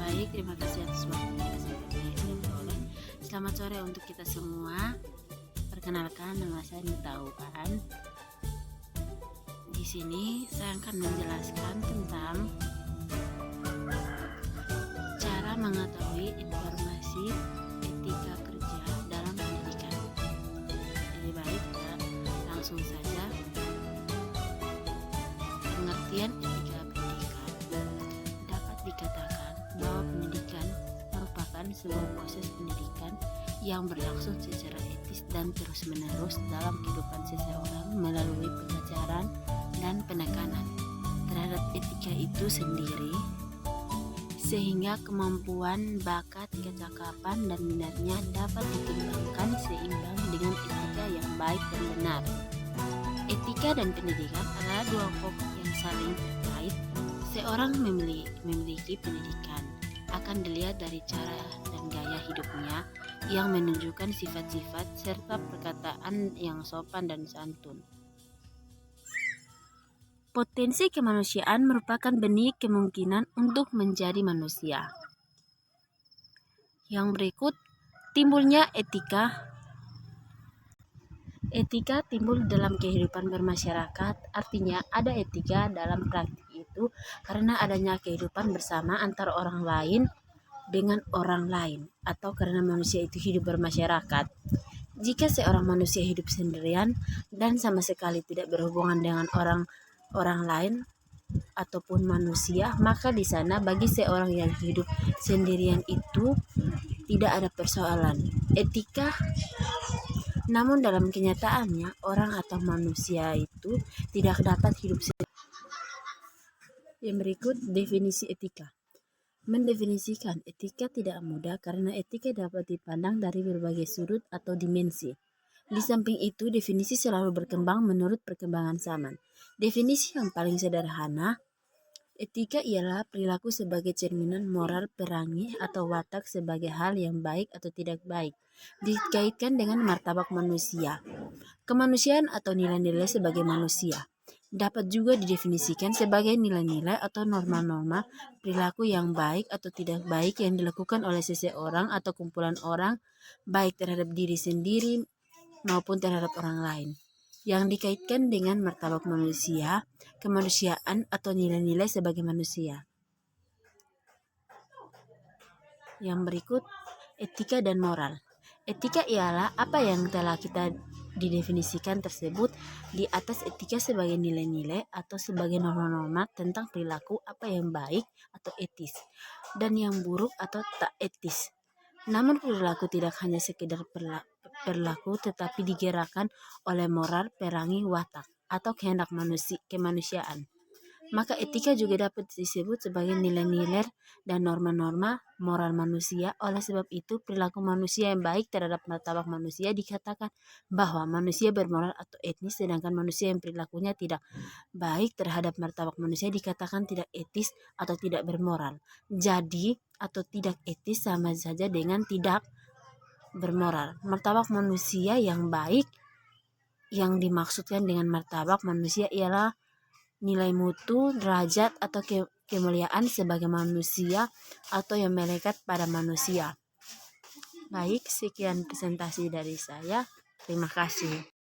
Baik, terima kasih atas waktunya kesempatan yang diperoleh. Selamat sore untuk kita semua. Perkenalkan, nama saya Nita Upan. Di sini saya akan menjelaskan tentang cara mengetahui informasi etika kerja dalam pendidikan. Jadi baik, kita langsung saja. Pengertian etika pendidikan dapat dikatakan bahwa pendidikan merupakan sebuah proses pendidikan yang berlangsung secara etis dan terus-menerus dalam kehidupan seseorang melalui pengajaran dan penekanan terhadap etika itu sendiri, sehingga kemampuan, bakat, kecakapan, dan minatnya dapat dikembangkan seimbang dengan etika yang baik dan benar. Etika dan pendidikan adalah dua pokok yang saling terkait. Seorang memiliki pendidikan akan dilihat dari cara dan gaya hidupnya yang menunjukkan sifat-sifat serta perkataan yang sopan dan santun. Potensi kemanusiaan merupakan benih kemungkinan untuk menjadi manusia. Yang berikut, timbulnya etika. Etika timbul dalam kehidupan bermasyarakat, artinya ada etika dalam praktik itu karena adanya kehidupan bersama antara orang lain dengan orang lain, atau karena manusia itu hidup bermasyarakat. Jika seorang manusia hidup sendirian dan sama sekali tidak berhubungan dengan orang lain ataupun manusia, maka di sana bagi seorang yang hidup sendirian itu tidak ada persoalan etika. Namun dalam kenyataannya orang atau manusia itu tidak dapat hidup sendirian. Yang berikut, definisi etika. Mendefinisikan etika tidak mudah karena etika dapat dipandang dari berbagai sudut atau dimensi. Di samping itu, definisi selalu berkembang menurut perkembangan zaman. Definisi yang paling sederhana, etika ialah perilaku sebagai cerminan moral perangi atau watak sebagai hal yang baik atau tidak baik, dikaitkan dengan martabat manusia. Kemanusiaan atau nilai-nilai sebagai manusia dapat juga didefinisikan sebagai nilai-nilai atau norma-norma perilaku yang baik atau tidak baik yang dilakukan oleh seseorang atau kumpulan orang, baik terhadap diri sendiri maupun terhadap orang lain, yang dikaitkan dengan martabat manusia, kemanusiaan atau nilai-nilai sebagai manusia. Yang berikut, etika dan moral. Etika ialah apa yang telah kita didefinisikan tersebut di atas. Etika sebagai nilai-nilai atau sebagai norma-norma tentang perilaku apa yang baik atau etis dan yang buruk atau tak etis. Namun perilaku tidak hanya sekedar perilaku tetapi digerakkan oleh moral perangi watak atau kehendak kemanusiaan. Maka etika juga dapat disebut sebagai nilai-nilai dan norma-norma moral manusia. Oleh sebab itu, perilaku manusia yang baik terhadap martabat manusia dikatakan bahwa manusia bermoral atau etnis, sedangkan manusia yang perilakunya tidak baik terhadap martabat manusia dikatakan tidak etis atau tidak bermoral. Jadi, atau tidak etis sama saja dengan tidak bermoral. Martabat manusia yang baik yang dimaksudkan dengan martabat manusia ialah nilai mutu, derajat, atau kemuliaan sebagai manusia atau yang melekat pada manusia. Baik, sekian presentasi dari saya. Terima kasih.